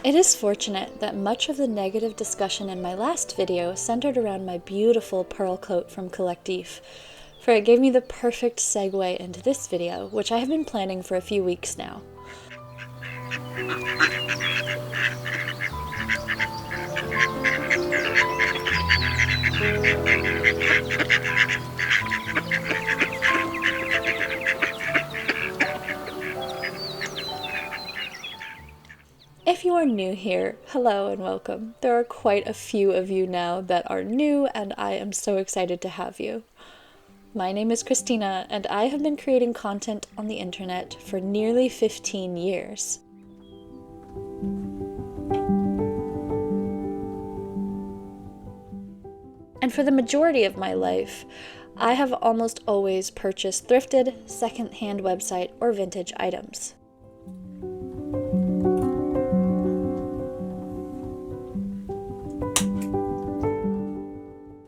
It is fortunate that much of the negative discussion in my last video centered around my beautiful pearl coat from Collectif, for it gave me the perfect segue into this video, which I have been planning for a few weeks now. If you are new here, hello and welcome. There are quite a few of you now that are new, and I am so excited to have you. My name is Kristina, and I have been creating content on the internet for nearly 15 years. And for the majority of my life, I have almost always purchased thrifted, second-hand website or vintage items.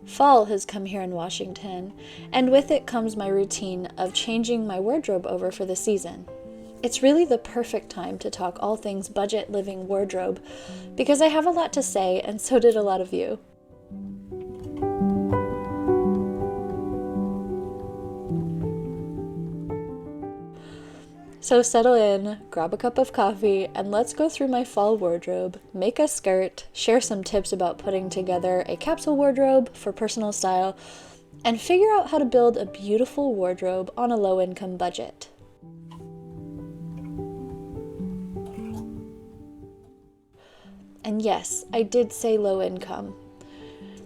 Fall has come here in Washington, and with it comes my routine of changing my wardrobe over for the season. It's really the perfect time to talk all things budget living wardrobe, because I have a lot to say, and so did a lot of you. So settle in, grab a cup of coffee, and let's go through my fall wardrobe, make a skirt, share some tips about putting together a capsule wardrobe for personal style, and figure out how to build a beautiful wardrobe on a low-income budget. And yes, I did say low income.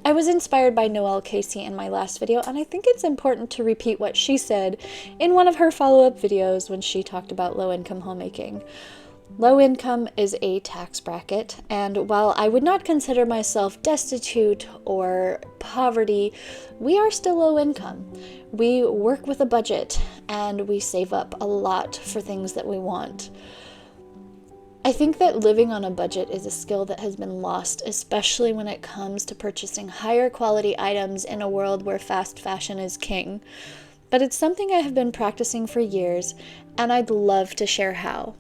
I was inspired by Noelle Casey in my last video, and I think it's important to repeat what she said in one of her follow-up videos when she talked about low-income homemaking. Low income is a tax bracket, and while I would not consider myself destitute or poverty, we are still low income. We work with a budget, and we save up a lot for things that we want. I think that living on a budget is a skill that has been lost, especially when it comes to purchasing higher quality items in a world where fast fashion is king. But it's something I have been practicing for years, and I'd love to share how.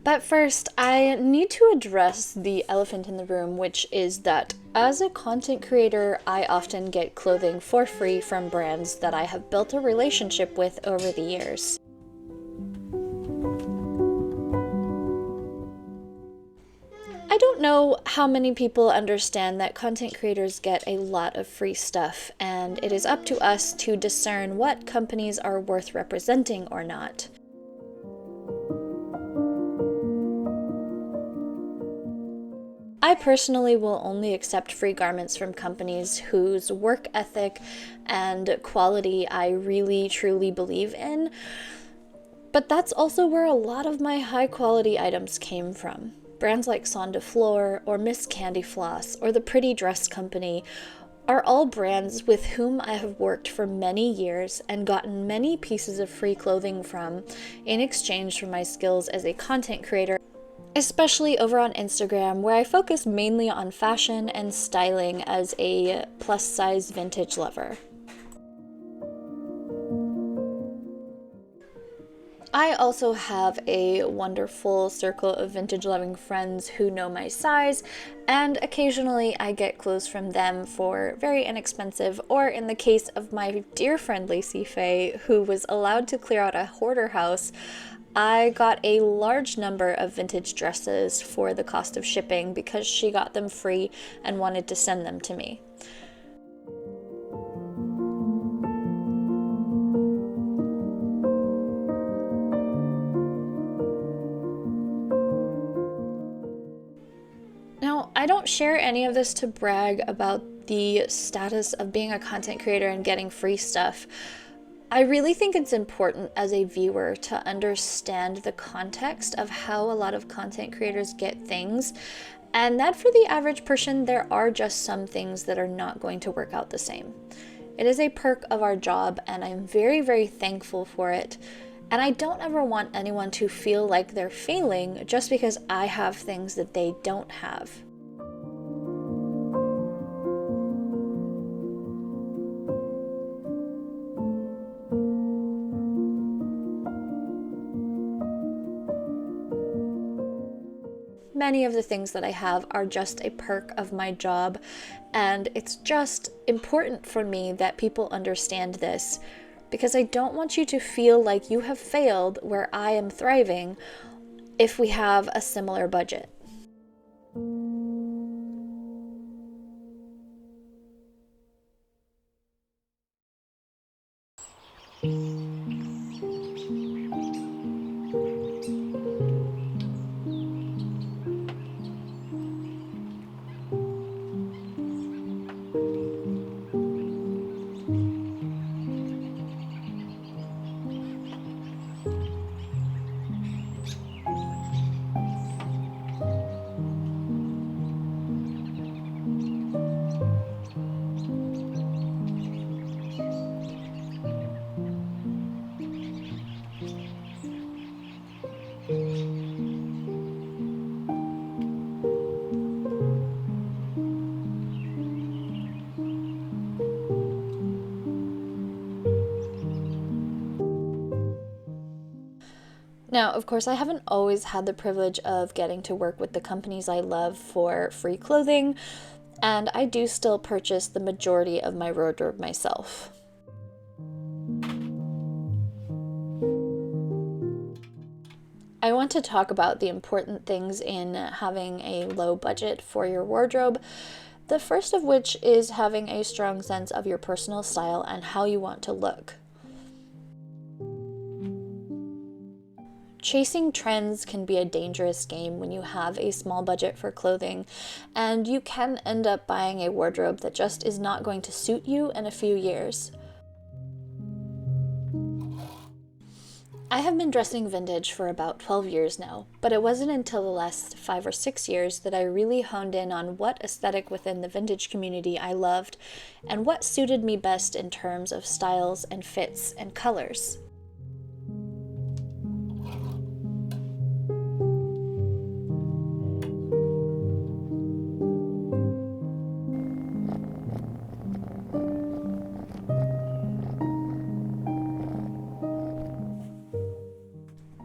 But first, I need to address the elephant in the room, which is that as a content creator, I often get clothing for free from brands that I have built a relationship with over the years. I don't know how many people understand that content creators get a lot of free stuff, and it is up to us to discern what companies are worth representing or not. I personally will only accept free garments from companies whose work ethic and quality I really truly believe in, but that's also where a lot of my high quality items came from. Brands like Son de Fleur or Miss Candy Floss or the Pretty Dress Company are all brands with whom I have worked for many years and gotten many pieces of free clothing from in exchange for my skills as a content creator, especially over on Instagram, where I focus mainly on fashion and styling as a plus-size vintage lover. I also have a wonderful circle of vintage-loving friends who know my size, and occasionally I get clothes from them for very inexpensive, or in the case of my dear friend Lacey Faye, who was allowed to clear out a hoarder house, I got a large number of vintage dresses for the cost of shipping because she got them free and wanted to send them to me. Now, I don't share any of this to brag about the status of being a content creator and getting free stuff. I really think it's important as a viewer to understand the context of how a lot of content creators get things, and that for the average person, there are just some things that are not going to work out the same. It is a perk of our job, and I'm very, very thankful for it. And I don't ever want anyone to feel like they're failing just because I have things that they don't have. Many of the things that I have are just a perk of my job, and it's just important for me that people understand this, because I don't want you to feel like you have failed where I am thriving if we have a similar budget. Now, of course, I haven't always had the privilege of getting to work with the companies I love for free clothing, and I do still purchase the majority of my wardrobe myself. I want to talk about the important things in having a low budget for your wardrobe. The first of which is having a strong sense of your personal style and how you want to look. Chasing trends can be a dangerous game when you have a small budget for clothing, and you can end up buying a wardrobe that just is not going to suit you in a few years. I have been dressing vintage for about 12 years now, but it wasn't until the last 5 or 6 years that I really honed in on what aesthetic within the vintage community I loved and what suited me best in terms of styles and fits and colors.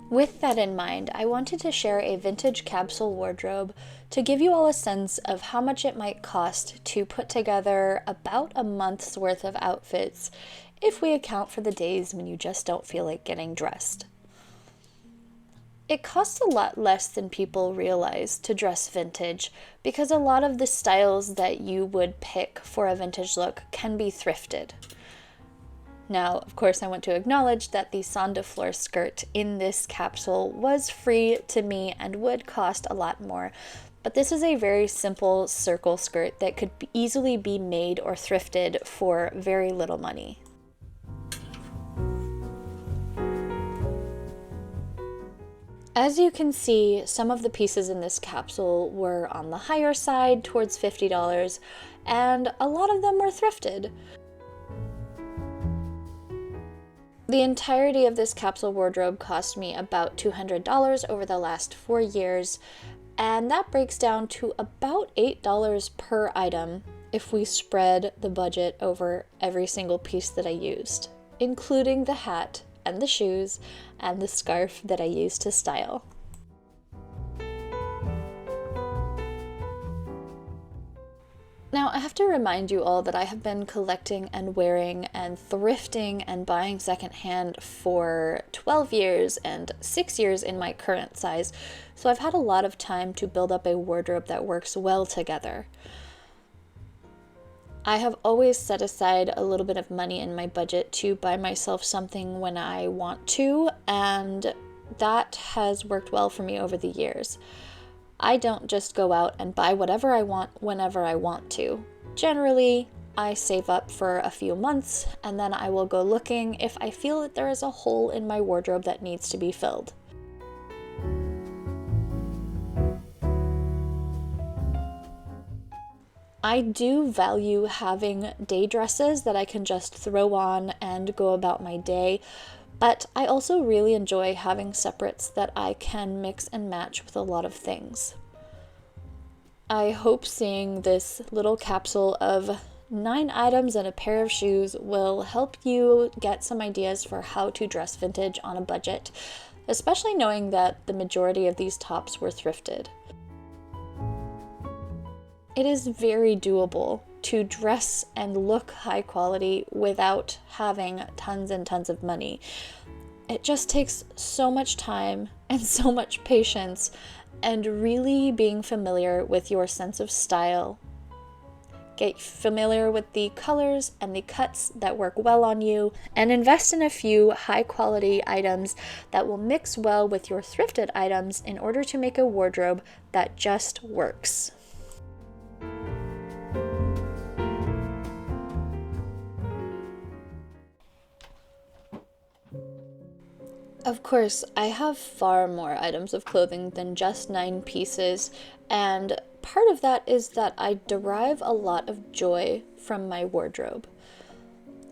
With that in mind, I wanted to share a vintage capsule wardrobe to give you all a sense of how much it might cost to put together about a month's worth of outfits if we account for the days when you just don't feel like getting dressed. It costs a lot less than people realize to dress vintage because a lot of the styles that you would pick for a vintage look can be thrifted. Now, of course, I want to acknowledge that the Sonde Fleur skirt in this capsule was free to me and would cost a lot more, but this is a very simple circle skirt that could easily be made or thrifted for very little money. As you can see, some of the pieces in this capsule were on the higher side, towards $50, and a lot of them were thrifted. The entirety of this capsule wardrobe cost me about $200 over the last 4 years, and that breaks down to about $8 per item if we spread the budget over every single piece that I used, including the hat and the shoes and the scarf that I used to style. Now, I have to remind you all that I have been collecting and wearing and thrifting and buying secondhand for 12 years and 6 years in my current size, so I've had a lot of time to build up a wardrobe that works well together. I have always set aside a little bit of money in my budget to buy myself something when I want to, and that has worked well for me over the years. I don't just go out and buy whatever I want whenever I want to. Generally, I save up for a few months and then I will go looking if I feel that there is a hole in my wardrobe that needs to be filled. I do value having day dresses that I can just throw on and go about my day, But I also really enjoy having separates that I can mix and match with a lot of things. I hope seeing this little capsule of 9 items and a pair of shoes will help you get some ideas for how to dress vintage on a budget, especially knowing that the majority of these tops were thrifted. It is very doable to dress and look high quality without having tons and tons of money. It just takes so much time and so much patience and really being familiar with your sense of style. Get familiar with the colors and the cuts that work well on you, and invest in a few high quality items that will mix well with your thrifted items in order to make a wardrobe that just works. Of course, I have far more items of clothing than just 9 pieces, and part of that is that I derive a lot of joy from my wardrobe.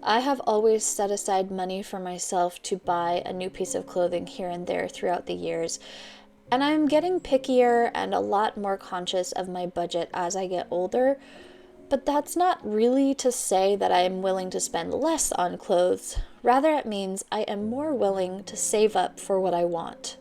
I have always set aside money for myself to buy a new piece of clothing here and there throughout the years, and I'm getting pickier and a lot more conscious of my budget as I get older. But that's not really to say that I am willing to spend less on clothes. Rather, it means I am more willing to save up for what I want.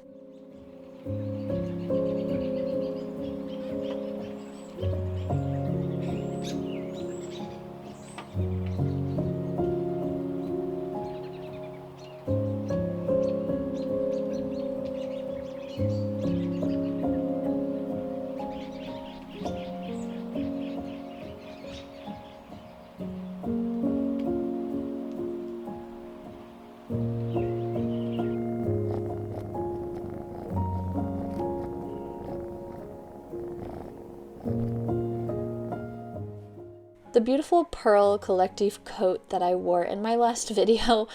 The beautiful pearl collective coat that I wore in my last video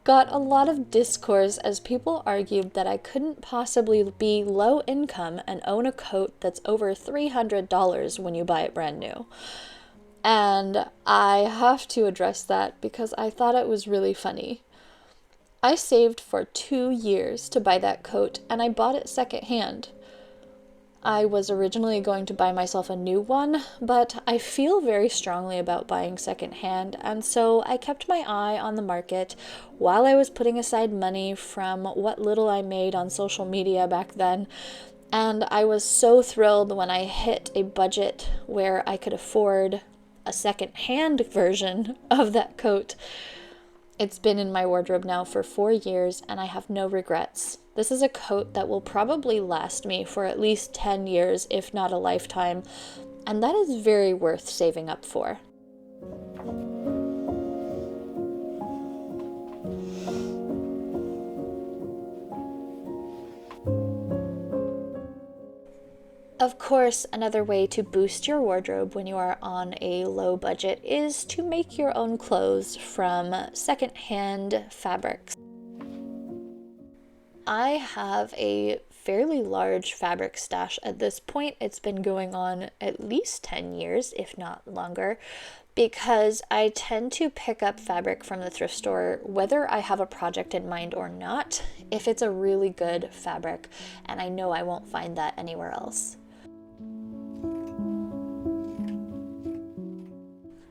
got a lot of discourse as people argued that I couldn't possibly be low income and own a coat that's over $300 when you buy it brand new. And I have to address that because I thought it was really funny. I saved for 2 years to buy that coat, and I bought it secondhand. I was originally going to buy myself a new one, but I feel very strongly about buying secondhand, and so I kept my eye on the market while I was putting aside money from what little I made on social media back then. And I was so thrilled when I hit a budget where I could afford a secondhand version of that coat. It's been in my wardrobe now for 4 years, and I have no regrets. This is a coat that will probably last me for at least 10 years, if not a lifetime, and that is very worth saving up for. Of course, another way to boost your wardrobe when you are on a low budget is to make your own clothes from secondhand fabrics. I have a fairly large fabric stash at this point. It's been going on at least 10 years, if not longer, because I tend to pick up fabric from the thrift store whether I have a project in mind or not, if it's a really good fabric, and I know I won't find that anywhere else.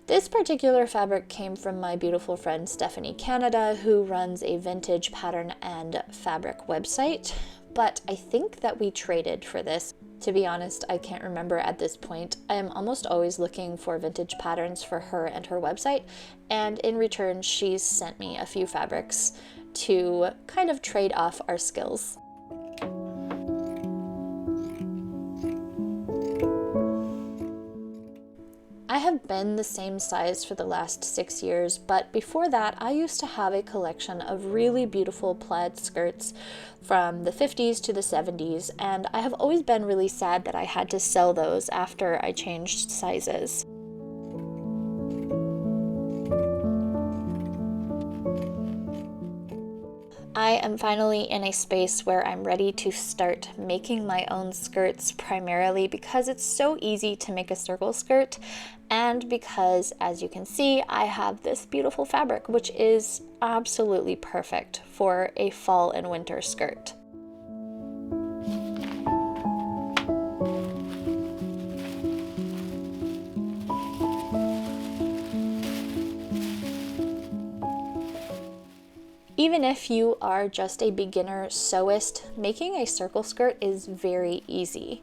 This particular fabric came from my beautiful friend Stephanie Canada, who runs a vintage pattern and fabric website, but I think that we traded for this. To be honest, I can't remember at this point. I am almost always looking for vintage patterns for her and her website, and in return, she's sent me a few fabrics to kind of trade off our skills. I have been the same size for the last 6 years, but before that I used to have a collection of really beautiful plaid skirts from the 50s to the 70s, and I have always been really sad that I had to sell those after I changed sizes. I am finally in a space where I'm ready to start making my own skirts, primarily because it's so easy to make a circle skirt, and because, as you can see, I have this beautiful fabric, which is absolutely perfect for a fall and winter skirt. Even if you are just a beginner sewist, making a circle skirt is very easy.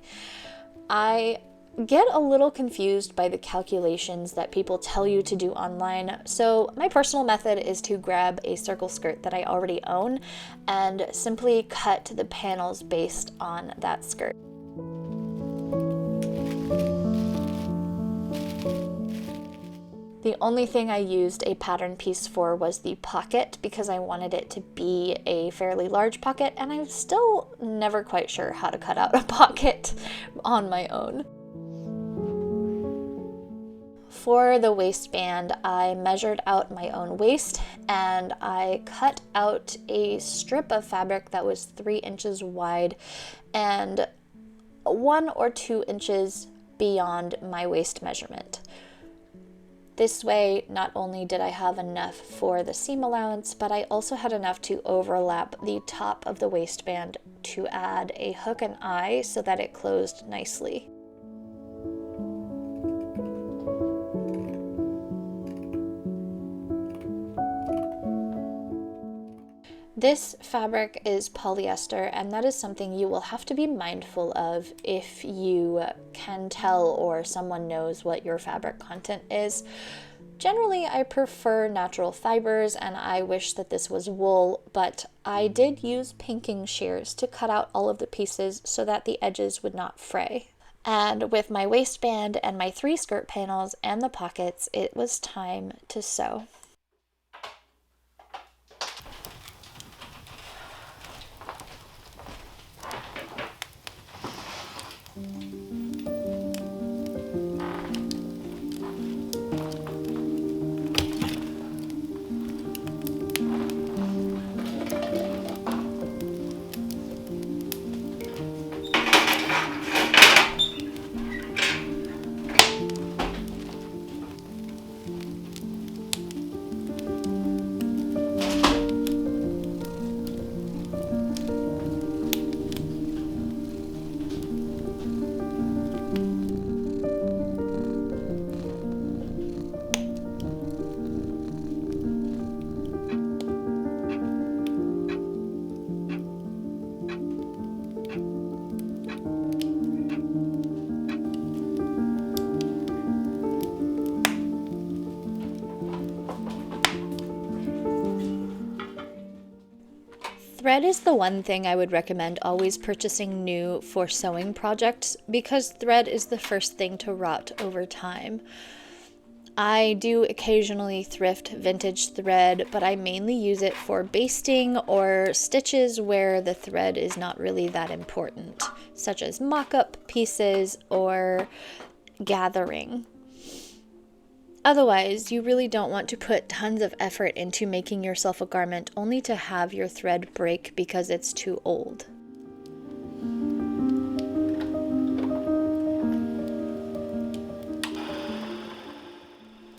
I get a little confused by the calculations that people tell you to do online, so my personal method is to grab a circle skirt that I already own and simply cut the panels based on that skirt. The only thing I used a pattern piece for was the pocket because I wanted it to be a fairly large pocket, and I'm still never quite sure how to cut out a pocket on my own. For the waistband, I measured out my own waist and I cut out a strip of fabric that was 3 inches wide and 1 or 2 inches beyond my waist measurement. This way, not only did I have enough for the seam allowance, but I also had enough to overlap the top of the waistband to add a hook and eye so that it closed nicely. This fabric is polyester, and that is something you will have to be mindful of if you can tell or someone knows what your fabric content is. Generally, I prefer natural fibers, and I wish that this was wool, but I did use pinking shears to cut out all of the pieces so that the edges would not fray. And with my waistband and my 3 skirt panels and the pockets, it was time to sew. Thread is the one thing I would recommend always purchasing new for sewing projects because thread is the first thing to rot over time. I do occasionally thrift vintage thread, but I mainly use it for basting or stitches where the thread is not really that important, such as mock-up pieces or gathering. Otherwise, you really don't want to put tons of effort into making yourself a garment only to have your thread break because it's too old.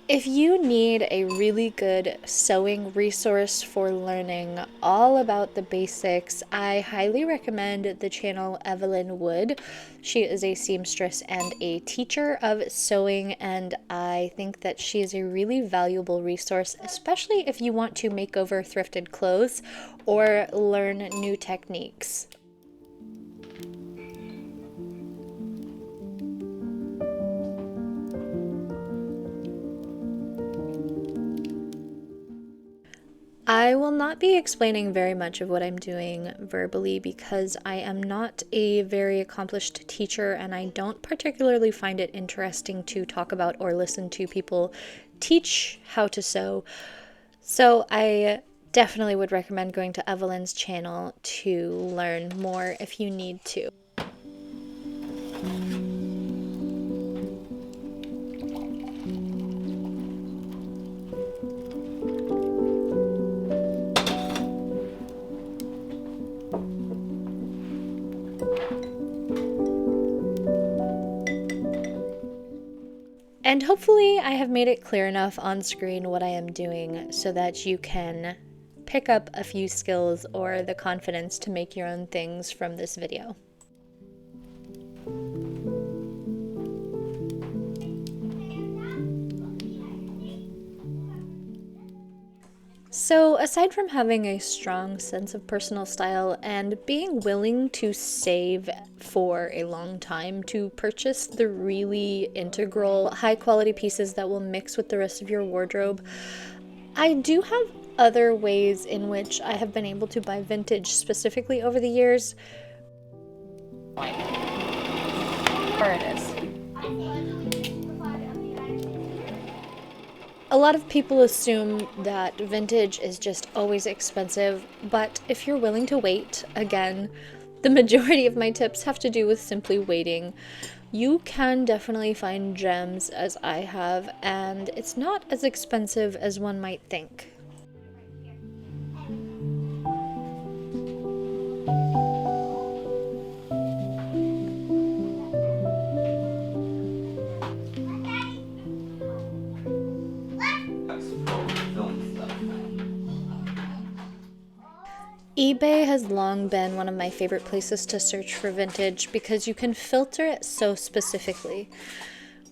If you need a really good sewing resource for learning all about the basics, I highly recommend the channel Evelyn Wood. She is a seamstress and a teacher of sewing, and I think that she is a really valuable resource, especially if you want to make over thrifted clothes or learn new techniques. I will not be explaining very much of what I'm doing verbally because I am not a very accomplished teacher and I don't particularly find it interesting to talk about or listen to people teach how to sew. So I definitely would recommend going to Evelyn's channel to learn more if you need to. And hopefully I have made it clear enough on screen what I am doing so that you can pick up a few skills or the confidence to make your own things from this video. So aside from having a strong sense of personal style and being willing to save for a long time to purchase the really integral, high quality pieces that will mix with the rest of your wardrobe, I do have other ways in which I have been able to buy vintage specifically over the years. There it is. A lot of people assume that vintage is just always expensive, but if you're willing to wait, again, the majority of my tips have to do with simply waiting. You can definitely find gems, as I have, and it's not as expensive as one might think. eBay has long been one of my favorite places to search for vintage because you can filter it so specifically.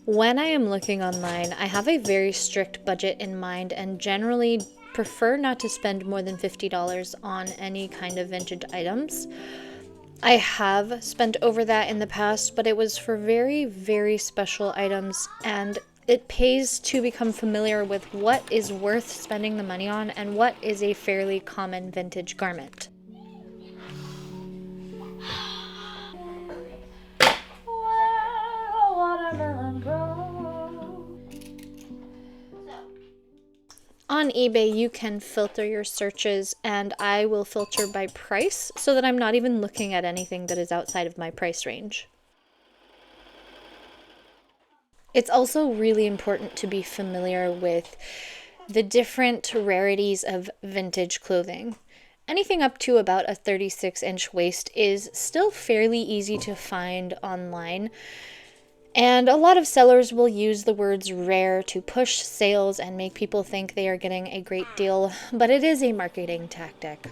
When I am looking online, I have a very strict budget in mind and generally prefer not to spend more than $50 on any kind of vintage items. I have spent over that in the past, but it was for very, very special items, and it pays to become familiar with what is worth spending the money on and what is a fairly common vintage garment. On eBay, you can filter your searches, and I will filter by price so that I'm not even looking at anything that is outside of my price range. It's also really important to be familiar with the different rarities of vintage clothing. Anything up to about a 36-inch waist is still fairly easy to find online, and a lot of sellers will use the words rare to push sales and make people think they are getting a great deal, but it is a marketing tactic.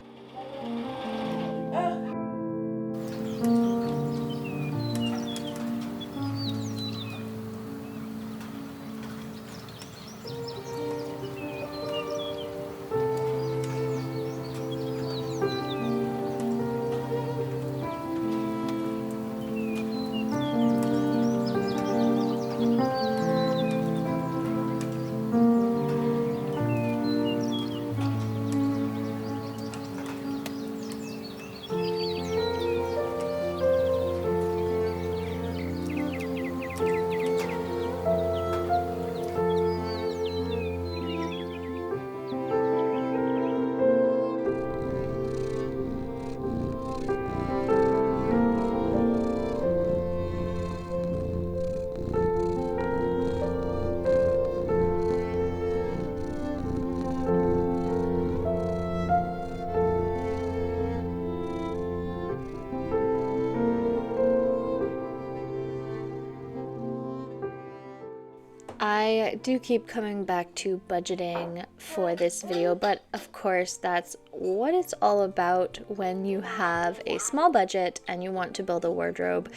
I do keep coming back to budgeting for this video, but of course that's what it's all about when you have a small budget and you want to build a wardrobe.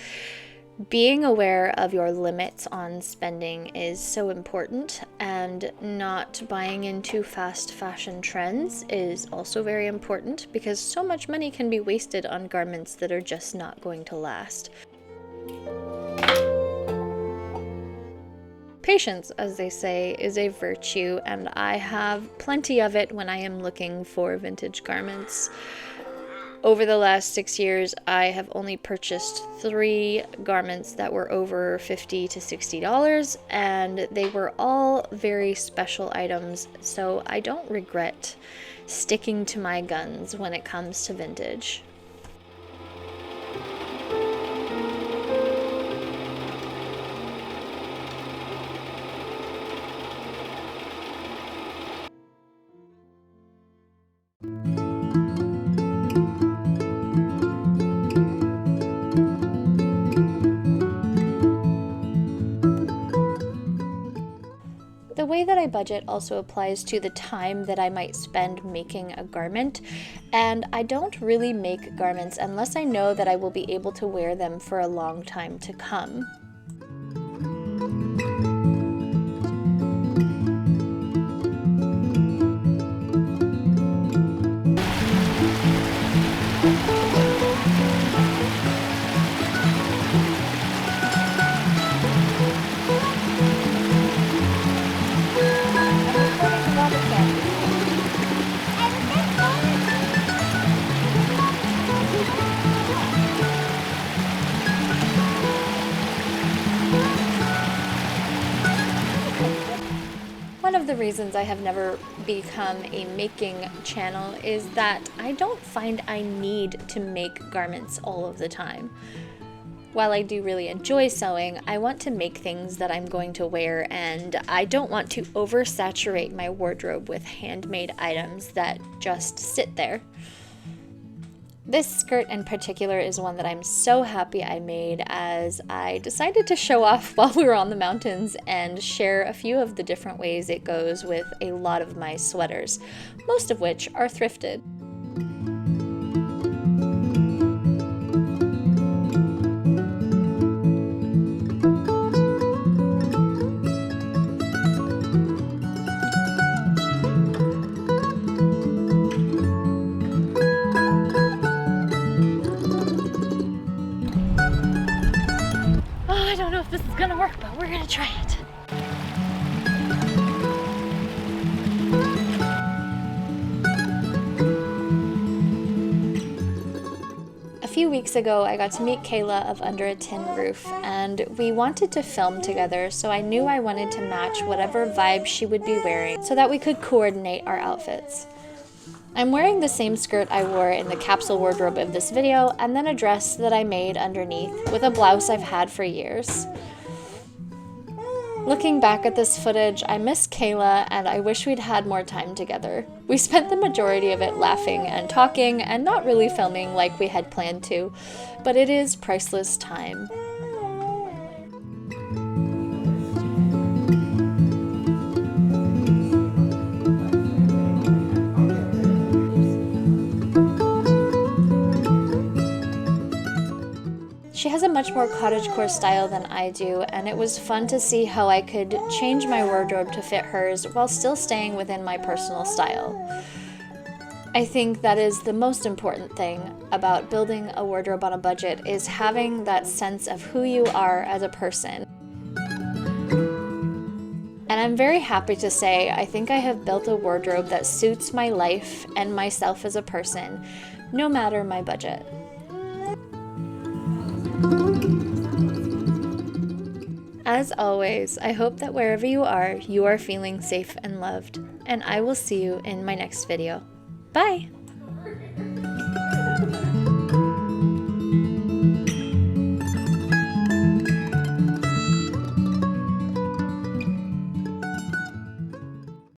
Being aware of your limits on spending is so important, and not buying into fast fashion trends is also very important because so much money can be wasted on garments that are just not going to last. Patience, as they say, is a virtue, and I have plenty of it when I am looking for vintage garments. Over the last 6 years, I have only purchased 3 garments that were over $50 to $60, and they were all very special items, so I don't regret sticking to my guns when it comes to vintage. budget also applies to the time that I might spend making a garment, and I don't really make garments unless I know that I will be able to wear them for a long time to come. One of the reasons I have never become a making channel is that I don't find I need to make garments all of the time. While I do really enjoy sewing, I want to make things that I'm going to wear, and I don't want to oversaturate my wardrobe with handmade items that just sit there. This skirt in particular is one that I'm so happy I made, as I decided to show off while we were on the mountains and share a few of the different ways it goes with a lot of my sweaters, most of which are thrifted. I don't know if this is gonna work, but we're gonna try it. A few weeks ago, I got to meet Kayla of Under a Tin Roof, and we wanted to film together, so I knew I wanted to match whatever vibe she would be wearing so that we could coordinate our outfits. I'm wearing the same skirt I wore in the capsule wardrobe of this video, and then a dress that I made underneath with a blouse I've had for years. Looking back at this footage, I miss Kayla and I wish we'd had more time together. We spent the majority of it laughing and talking and not really filming like we had planned to, but it is priceless time. She has a much more cottagecore style than I do, and it was fun to see how I could change my wardrobe to fit hers while still staying within my personal style. I think that is the most important thing about building a wardrobe on a budget, is having that sense of who you are as a person. And I'm very happy to say I think I have built a wardrobe that suits my life and myself as a person, no matter my budget. As always, I hope that wherever you are feeling safe and loved, and I will see you in my next video. Bye!